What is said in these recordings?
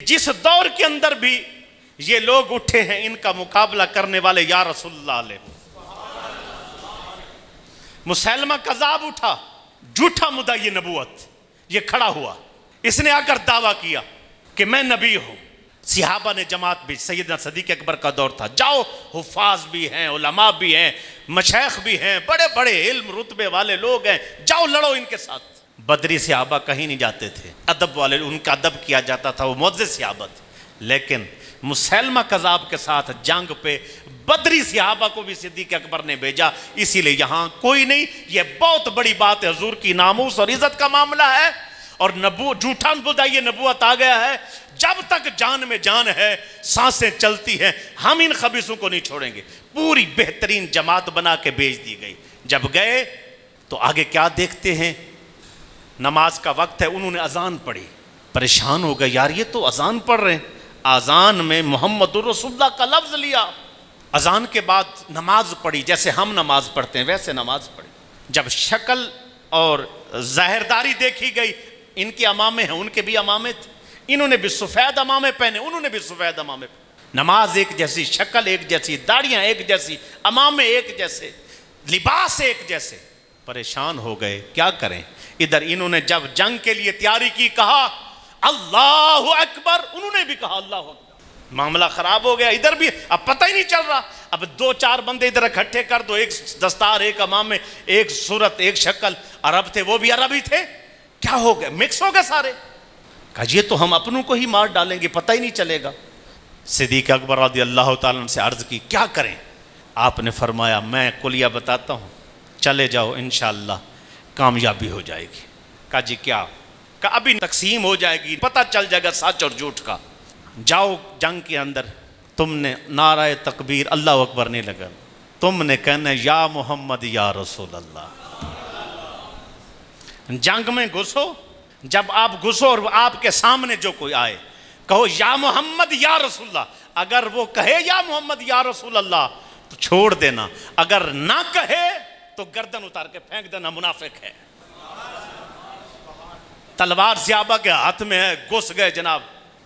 جس دور کے اندر بھی یہ لوگ اٹھے ہیں ان کا مقابلہ کرنے والے یا رسول اللہ علیہ مسیلمہ کذاب اٹھا، جھوٹا مدعی نبوت، یہ کھڑا ہوا، اس نے آ کر دعویٰ کیا کہ میں نبی ہوں۔ صحابہ نے جماعت بھی، سیدنا صدیق اکبر کا دور تھا، جاؤ حفاظ بھی ہیں، علماء بھی ہیں، مشائخ بھی ہیں، بڑے بڑے علم رتبے والے لوگ ہیں، جاؤ لڑو ان کے ساتھ۔ بدری صحابہ کہیں نہیں جاتے تھے، ادب والے ان کا ادب کیا جاتا تھا، وہ معزز صحابہ تھے، لیکن مسیلمہ کذاب کے ساتھ جنگ پہ بدری صحابہ کو بھی صدیق اکبر نے بھیجا۔ اسی لیے یہاں کوئی نہیں، یہ بہت بڑی بات ہے، حضور کی ناموس اور عزت کا معاملہ ہے، اور جھوٹا مدعی نبوت آ گیا ہے۔ جب تک جان میں جان ہے، سانسیں چلتی ہیں، ہم ان خبیثوں کو نہیں چھوڑیں گے۔ پوری بہترین جماعت بنا کے بھیج دی گئی۔ جب گئے تو آگے کیا دیکھتے ہیں؟ نماز کا وقت ہے، انہوں نے اذان پڑھی، پریشان ہو گئے، یار یہ تو اذان پڑھ رہے ہیں۔ اذان میں محمد رسول اللہ کا لفظ لیا، اذان کے بعد نماز پڑھی، جیسے ہم نماز پڑھتے ہیں ویسے نماز پڑھی۔ جب شکل اور ظاہرداری دیکھی گئی، ان کے امامے ہیں، ان کے بھی امامے تھے، انہوں نے بھی سفید امامے پہنے، انہوں نے بھی سفید امامے پہنے، نماز ایک جیسی، شکل ایک جیسی، داڑیاں ایک جیسی، امامے ایک جیسے، لباس ایک جیسے۔ پریشان ہو گئے، کیا کریں؟ ادھر انہوں نے جب جنگ کے لیے تیاری کی، کہا اللہ اکبر، انہوں نے بھی کہا اللہ اکبر، معاملہ خراب ہو گیا۔ ادھر بھی اب پتہ ہی نہیں چل رہا، اب دو چار بندے ادھر اکٹھے کر دو، ایک دستار، ایک امامے، ایک صورت، ایک شکل، عرب تھے وہ بھی عربی تھے، کیا ہو گئے؟ مکس ہو گئے سارے۔ کہا یہ تو ہم اپنوں کو ہی مار ڈالیں گے، پتہ ہی نہیں چلے گا۔ صدیق اکبر رضی اللہ تعالیٰ عنہ سے عرض کی کیا کریں؟ آپ نے فرمایا میں کلیہ بتاتا ہوں، چلے جاؤ انشاءاللہ کامیابی ہو جائے گی۔ کہا جی کیا؟ کہا ابھی تقسیم ہو جائے گی، پتہ چل جائے گا سچ اور جھوٹ کا۔ جاؤ جنگ کے اندر، تم نے نعرہ تکبیر اللہ اکبر نہیں لگا، تم نے کہنا یا محمد یا رسول اللہ۔ جنگ میں گھسو، جب آپ گھسو اور آپ کے سامنے جو کوئی آئے، کہو یا محمد یا رسول اللہ۔ اگر وہ کہے یا محمد یا رسول اللہ تو چھوڑ دینا، اگر نہ کہے تو گردن اتار کے پھینک دینا، منافق ہے۔ تلوار صحابہ کے ہاتھ میں ہے، گھس گئے جناب،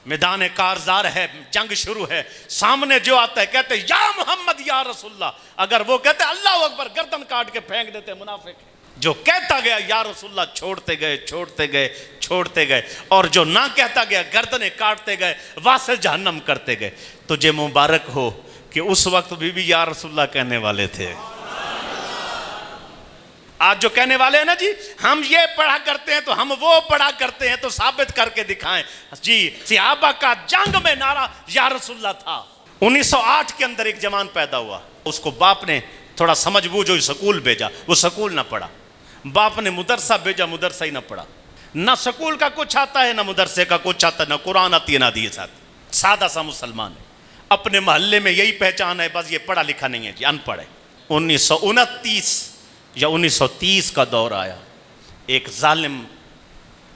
میدان کارزار ہے، جنگ شروع ہے، سامنے جو آتا ہے کہتے یا محمد یا رسول اللہ، اگر وہ کہتے اللہ اکبر، گردن کاٹ کے پھینک دیتے، منافق ہے۔ جو کہتا گیا یا رسول اللہ چھوڑتے گئے، چھوڑتے گئے، چھوڑتے گئے، اور جو نہ کہتا گیا گردنیں کاٹتے گئے، واصل جہنم کرتے گئے۔ تجھے مبارک ہو کہ اس وقت بھی یا رسول اللہ کہنے والے تھے۔ آج جو کہنے والے ہیں نا جی ہم یہ پڑھا کرتے ہیں تو ہم وہ پڑھا کرتے ہیں، تو ثابت کر کے دکھائیں۔ جی صحابہ کا جنگ میں نعرہ یا رسول اللہ تھا۔ 1908 کے اندر ایک جوان پیدا ہوا، اس کو باپ نے تھوڑا سمجھ بوجھ سکول بھیجا، وہ سکول نہ پڑھا۔ باپ نے مدرسہ بھیجا، مدرسہ ہی نہ پڑھا، نہ سکول کا کچھ آتا ہے، نہ مدرسے کا کچھ آتا ہے، نہ قرآن آتی ہے، نہ حدیث آتی ہے، سادہ سا مسلمان ہے۔ اپنے محلے میں یہی پہچان ہے، بس یہ پڑھا لکھا نہیں ہے جی، ان پڑھ ہے۔ 1929 یا 1930 کا دور آیا، ایک ظالم،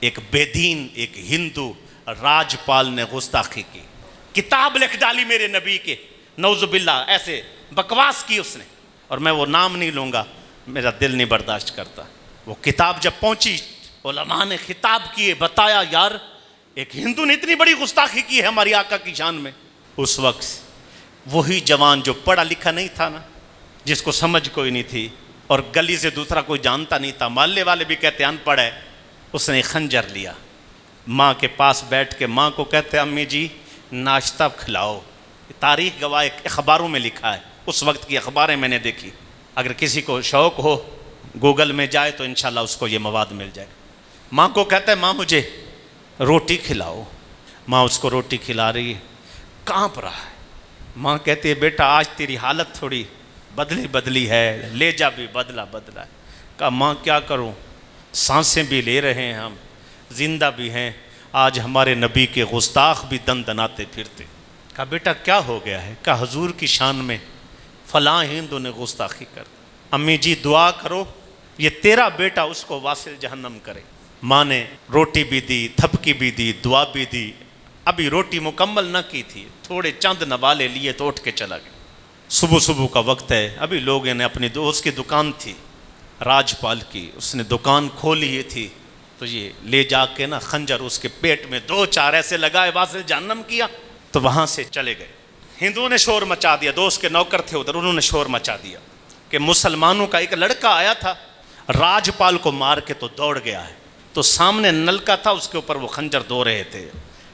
ایک بے دین، ایک ہندو راجپال نے گستاخی کی، کتاب لکھ ڈالی میرے نبی کے، نعوذ باللہ، ایسے بکواس کی اس نے، اور میں وہ نام نہیں لوں گا، میرا دل نہیں برداشت کرتا۔ وہ کتاب جب پہنچی، علماء نے خطاب کیے، بتایا یار ایک ہندو نے اتنی بڑی گستاخی کی ہے ہماری آقا کی شان میں۔ اس وقت وہی جوان جو پڑھا لکھا نہیں تھا نا، جس کو سمجھ کوئی نہیں تھی، اور گلی سے دوسرا کوئی جانتا نہیں تھا، محلے والے بھی کہتے ان پڑھ ہے، اس نے خنجر لیا، ماں کے پاس بیٹھ کے ماں کو کہتے امی جی ناشتہ کھلاؤ۔ تاریخ گواہ اخباروں میں لکھا ہے، اس وقت کی اخباریں میں نے دیکھی، اگر کسی کو شوق ہو گوگل میں جائے تو انشاءاللہ اس کو یہ مواد مل جائے گا۔ ماں کو کہتا ہے ماں مجھے روٹی کھلاؤ، ماں اس کو روٹی کھلا رہی ہے، کانپ رہا ہے۔ ماں کہتی ہے بیٹا آج تیری حالت تھوڑی بدلی ہے، لہجہ بھی بدلا ہے۔ کہا ماں کیا کروں، سانسیں بھی لے رہے ہیں ہم، زندہ بھی ہیں، آج ہمارے نبی کے گستاخ بھی دندناتے پھرتے۔ کہا بیٹا کیا ہو گیا ہے؟ کہا حضور کی شان میں فلاں ہندو نے گستاخی کر دی، امی جی دعا کرو یہ تیرا بیٹا اس کو واصل جہنم کرے۔ ماں نے روٹی بھی دی، تھپکی بھی دی، دعا بھی دی۔ ابھی روٹی مکمل نہ کی تھی، تھوڑے چند نوالے لیے تو اٹھ کے چلا گیا۔ صبح کا وقت ہے، ابھی لوگوں نے اپنی دوست کی دکان تھی راجپال کی، اس نے دکان کھولی ہی تھی، تو یہ لے جا کے نا خنجر اس کے پیٹ میں 2-4 ایسے لگائے، واصل جہنم کیا، تو وہاں سے چلے گئے۔ ہندوؤں نے شور مچا دیا، دوست کے نوکر تھے ادھر، انہوں نے شور مچا دیا کہ مسلمانوں کا ایک لڑکا آیا تھا، راجپال کو مار کے تو دوڑ گیا ہے۔ تو سامنے نلکا تھا، اس کے اوپر وہ خنجر دھو رہے تھے۔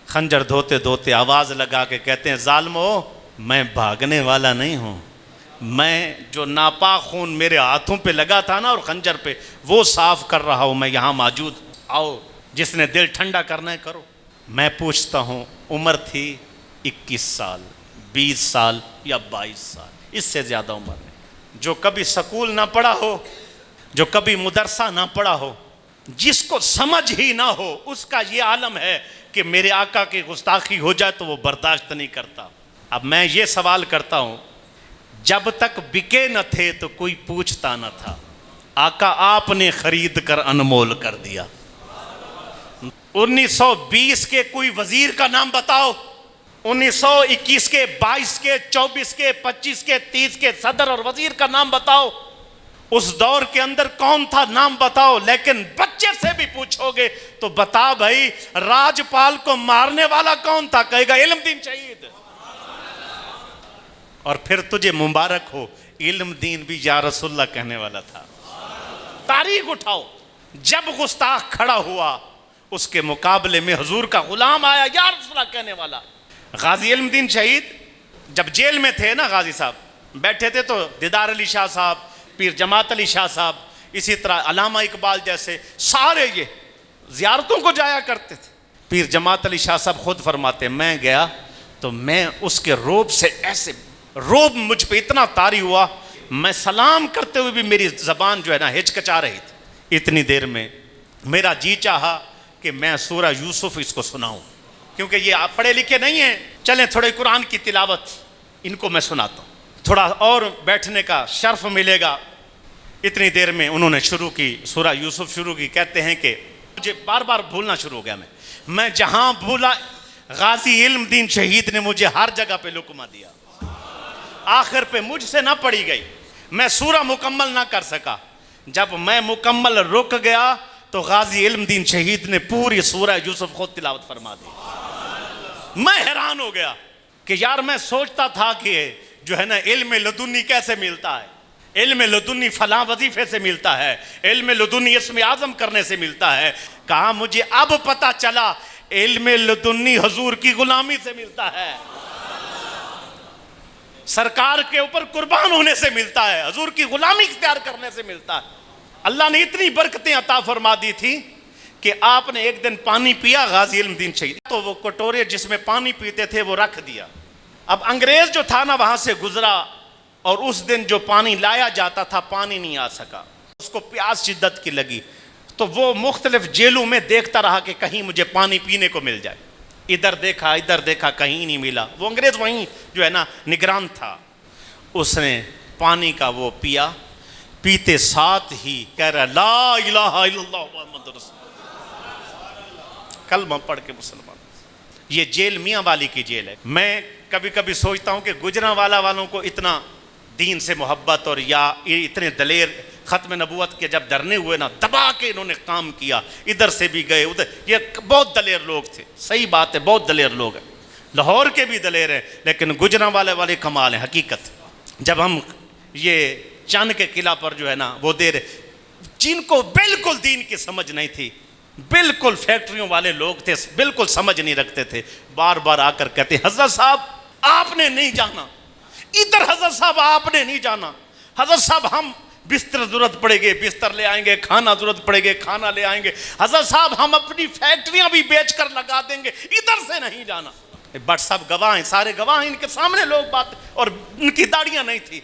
خنجر دھوتے دھوتے آواز لگا کے کہتے ہیں ظالمو، میں بھاگنے والا نہیں ہوں، میں جو ناپاک خون میرے ہاتھوں پہ لگا تھا نا اور خنجر پہ، وہ صاف کر رہا ہوں، میں یہاں موجود، آؤ جس نے دل ٹھنڈا کرنا ہے کرو۔ میں پوچھتا ہوں، عمر تھی 21 سال، 20 سال یا 22 سال، اس سے زیادہ عمر نہیں۔ جو کبھی سکول نہ پڑھا ہو، جو کبھی مدرسہ نہ پڑھا ہو، جس کو سمجھ ہی نہ ہو، اس کا یہ عالم ہے کہ میرے آقا کی گستاخی ہو جائے تو وہ برداشت نہیں کرتا۔ اب میں یہ سوال کرتا ہوں، جب تک بکے نہ تھے تو کوئی پوچھتا نہ تھا، آقا آپ نے خرید کر انمول کر دیا۔ 1920 کے کوئی وزیر کا نام بتاؤ، 1921 کے، 22 کے، 24 کے، 25 کے، 30 کے صدر اور وزیر کا نام بتاؤ۔ اس دور کے اندر کون تھا نام بتاؤ۔ لیکن بچے سے بھی پوچھو گے تو بتا بھائی راجپال کو مارنے والا کون تھا، کہے گا علم دین شہید۔ اور پھر تجھے مبارک ہو، علم دین بھی یا رسول اللہ کہنے والا تھا۔ تاریخ اٹھاؤ، جب گستاخ کھڑا ہوا اس کے مقابلے میں حضور کا غلام آیا یا رسول اللہ کہنے والا۔ غازی علم دین شہید جب جیل میں تھے نا، غازی صاحب بیٹھے تھے تو دیدار علی شاہ صاحب، پیر جماعت علی شاہ صاحب، اسی طرح علامہ اقبال جیسے سارے یہ زیارتوں کو جایا کرتے تھے۔ پیر جماعت علی شاہ صاحب خود فرماتے، میں گیا تو میں اس کے روب سے ایسے، روب مجھ پہ اتنا طاری ہوا، میں سلام کرتے ہوئے بھی میری زبان جو ہے نا ہچکچا رہی تھی۔ اتنی دیر میں میرا جی چاہا کہ میں سورہ یوسف اس کو سناؤں، کیونکہ یہ آپ پڑھے لکھے نہیں ہیں، چلیں تھوڑے قرآن کی تلاوت ان کو میں سناتا ہوں، تھوڑا اور بیٹھنے کا شرف ملے گا۔ اتنی دیر میں انہوں نے شروع کی، سورہ یوسف شروع کی۔ کہتے ہیں کہ مجھے بار بار بھولنا شروع ہو گیا، میں جہاں بھولا غازی علم دین شہید نے مجھے ہر جگہ پہ لقمہ دیا۔ آخر پہ مجھ سے نہ پڑھی گئی، میں سورہ مکمل نہ کر سکا۔ جب میں مکمل رک گیا تو غازی علم دین شہید نے پوری سورہ یوسف خود تلاوت فرما دی۔ میں حیران ہو گیا کہ یار میں سوچتا تھا کہ جو ہے نا علم لدنی کیسے ملتا ہے، علم لدنی فلاں وظیفے سے ملتا ہے، علم لدنی اسم اعظم کرنے سے ملتا ہے۔ کہا مجھے اب پتہ چلا علم لدنی حضور کی غلامی سے ملتا ہے، سرکار کے اوپر قربان ہونے سے ملتا ہے، حضور کی غلامی اختیار کرنے سے ملتا ہے۔ اللہ نے اتنی برکتیں عطا فرما دی تھی کہ آپ نے ایک دن پانی پیا، غازی علم دین شہید، تو وہ کٹورے جس میں پانی پیتے تھے وہ رکھ دیا۔ اب انگریز جو تھا نا وہاں سے گزرا، اور اس دن جو پانی لایا جاتا تھا پانی نہیں آ سکا، اس کو پیاس شدت کی لگی، تو وہ مختلف جیلوں میں دیکھتا رہا کہ کہیں مجھے پانی پینے کو مل جائے۔ ادھر دیکھا کہیں نہیں ملا۔ وہ انگریز وہیں جو ہے نا نگران تھا، اس نے پانی کا وہ پیا، پیتے ساتھ ہی کہہ رہا لا الہ الا اللہ محمد رسول اللہ، کلمہ پڑھ کے مسلمان۔ یہ جیل میاں والی کی جیل ہے۔ میں کبھی کبھی سوچتا ہوں کہ گجرانوالہ والوں کو اتنا دین سے محبت اور یا اتنے دلیر، ختم نبوت کے جب دھرنے ہوئے نا دبا کے انہوں نے کام کیا، ادھر سے بھی گئے ادھر، یہ بہت دلیر لوگ تھے۔ صحیح بات ہے، بہت دلیر لوگ ہیں، لاہور کے بھی دلیر ہیں، لیکن گجرانوالے والے کمال ہیں حقیقت۔ جب ہم یہ چاند کے قلعہ پر جو ہے نا وہ دے رہے، جن کو بالکل دین کی سمجھ نہیں تھی، بالکل فیکٹریوں والے لوگ تھے، بالکل سمجھ نہیں رکھتے تھے، بار بار آ کر کہتے حضرت صاحب آپ نے نہیں جانا ادھر، حضرت صاحب آپ نے نہیں جانا، حضرت صاحب ہم بستر ضرورت پڑے گے بستر لے آئیں گے، کھانا ضرورت پڑے گے کھانا لے آئیں گے، حضرت صاحب ہم اپنی فیکٹریاں بھی بیچ کر لگا دیں گے، ادھر سے نہیں جانا۔ بٹ سب گواہ ہیں، سارے گواہ ہیں، ان کے سامنے لوگ بات، اور ان کی داڑیاں نہیں تھی،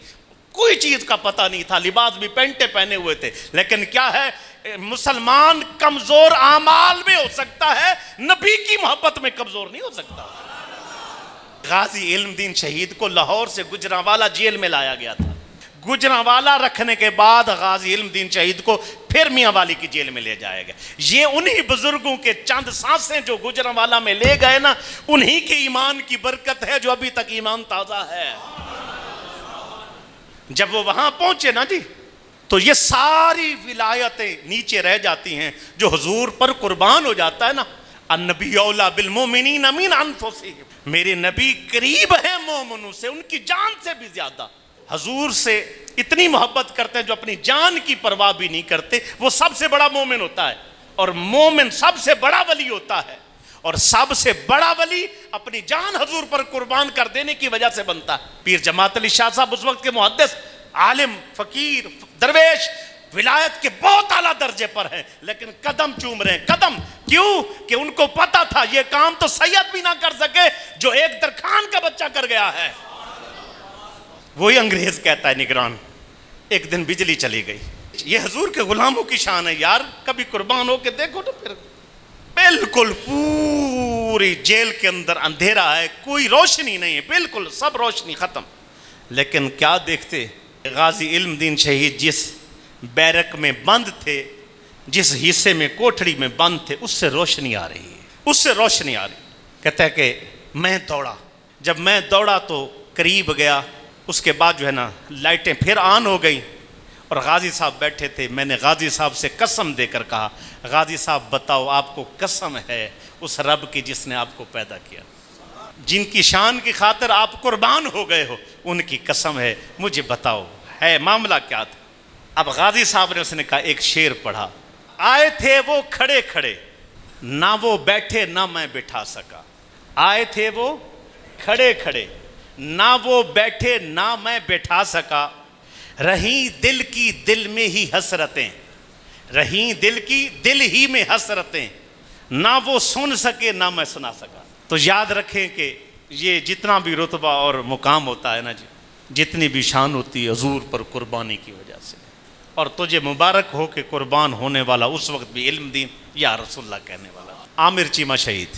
کوئی چیز کا پتہ نہیں تھا، لباس بھی پینٹیں پہنے ہوئے تھے، لیکن کیا ہے، مسلمان کمزور اعمال میں ہو سکتا ہے، نبی کی محبت میں کمزور نہیں ہو سکتا۔ غازی علم دین شہید کو لاہور سے گجرانوالہ جیل میں لایا گیا تھا، گجرانوالہ رکھنے کے بعد غازی علم دین شہید کو پھر میاں والی کی جیل میں لے جایا گیا۔ یہ انہی بزرگوں کے چند سانسیں جو گجرانوالہ میں لے گئے نا، انہی کے ایمان کی برکت ہے جو ابھی تک ایمان تازہ ہے۔ جب وہ وہاں پہنچے نا جی، تو یہ ساری ولایتیں نیچے رہ جاتی ہیں. جو حضور پر قربان ہو جاتا ہے نا، النبی اولا بالمومنین من انفسہم، میرے نبی قریب ہیں مومنوں سے، ان کی جان سے بھی زیادہ. حضور سے اتنی محبت کرتے ہیں جو اپنی جان کی پرواہ بھی نہیں کرتے. وہ سب سے بڑا مومن ہوتا ہے، اور مومن سب سے بڑا ولی ہوتا ہے، اور سب سے بڑا ولی اپنی جان حضور پر قربان کر دینے کی وجہ سے بنتا ہے. پیر جماعت علی شاہ صاحب اس وقت کے محدث، عالم، فقیر، درویش، ولایت کے بہت اعلیٰ درجے پر ہیں، لیکن قدم چوم رہے ہیں. قدم کیوں؟ کہ ان کو پتا تھا یہ کام تو سید بھی نہ کر سکے جو ایک درخان کا بچہ کر گیا ہے. وہی انگریز کہتا ہے نگران، ایک دن بجلی چلی گئی. یہ حضور کے غلاموں کی شان ہے یار، کبھی قربان ہو کے دیکھو نا. پھر بالکل پوری جیل کے اندر اندھیرا ہے، کوئی روشنی نہیں ہے، بالکل سب روشنی ختم. لیکن کیا دیکھتے؟ غازی علم دین شہید جس بیرک میں بند تھے، جس حصے میں کوٹھڑی میں بند تھے، اس سے روشنی آ رہی ہے، اس سے روشنی آ رہی. کہتا ہے کہ میں دوڑا، جب میں دوڑا تو قریب گیا، اس کے بعد جو ہے نا لائٹیں پھر آن ہو گئیں، اور غازی صاحب بیٹھے تھے. میں نے غازی صاحب سے قسم دے کر کہا، غازی صاحب بتاؤ آپ کو قسم ہے اس رب کی جس نے آپ کو پیدا کیا، جن کی شان کی خاطر آپ قربان ہو گئے ہو، ان کی قسم ہے، مجھے بتاؤ ہے معاملہ کیا تھا. اب غازی صاحب نے اس نے کہا، ایک شعر پڑھا، آئے تھے وہ کھڑے کھڑے، نہ وہ بیٹھے نہ میں بٹھا سکا. آئے تھے وہ کھڑے کھڑے، نہ وہ بیٹھے نہ میں بٹھا سکا. رہیں دل کی دل میں ہی حسرتیں، رہیں دل کی دل ہی میں حسرتیں، نہ وہ سن سکے نہ میں سنا سکا. تو یاد رکھیں کہ یہ جتنا بھی رتبہ اور مقام ہوتا ہے نا جی، جتنی بھی شان ہوتی ہے حضور پر قربانی کی وجہ سے. اور تجھے مبارک ہو کہ قربان ہونے والا اس وقت بھی علم دین یا رسول اللہ کہنے والا. عامر چیمہ شہید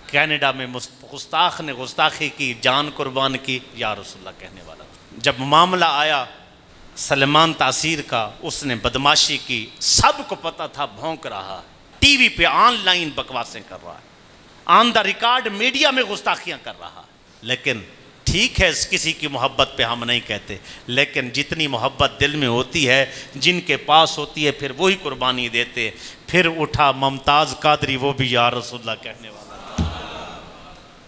کینیڈا میں گستاخ نے گستاخی کی، جان قربان کی، یا رسول اللہ کہنے والا. جب معاملہ آیا سلمان تاثیر کا، اس نے بدماشی کی، سب کو پتا تھا، بھونک رہا، ٹی وی پہ آن لائن بکواسیں کر رہا ہے، آن دا ریکارڈ میڈیا میں گستاخیاں کر رہا. لیکن ٹھیک ہے کسی کی محبت پہ ہم نہیں کہتے، لیکن جتنی محبت دل میں ہوتی ہے، جن کے پاس ہوتی ہے، پھر وہی قربانی دیتے. پھر اٹھا ممتاز قادری، وہ بھی یا رسول اللہ کہنے والا.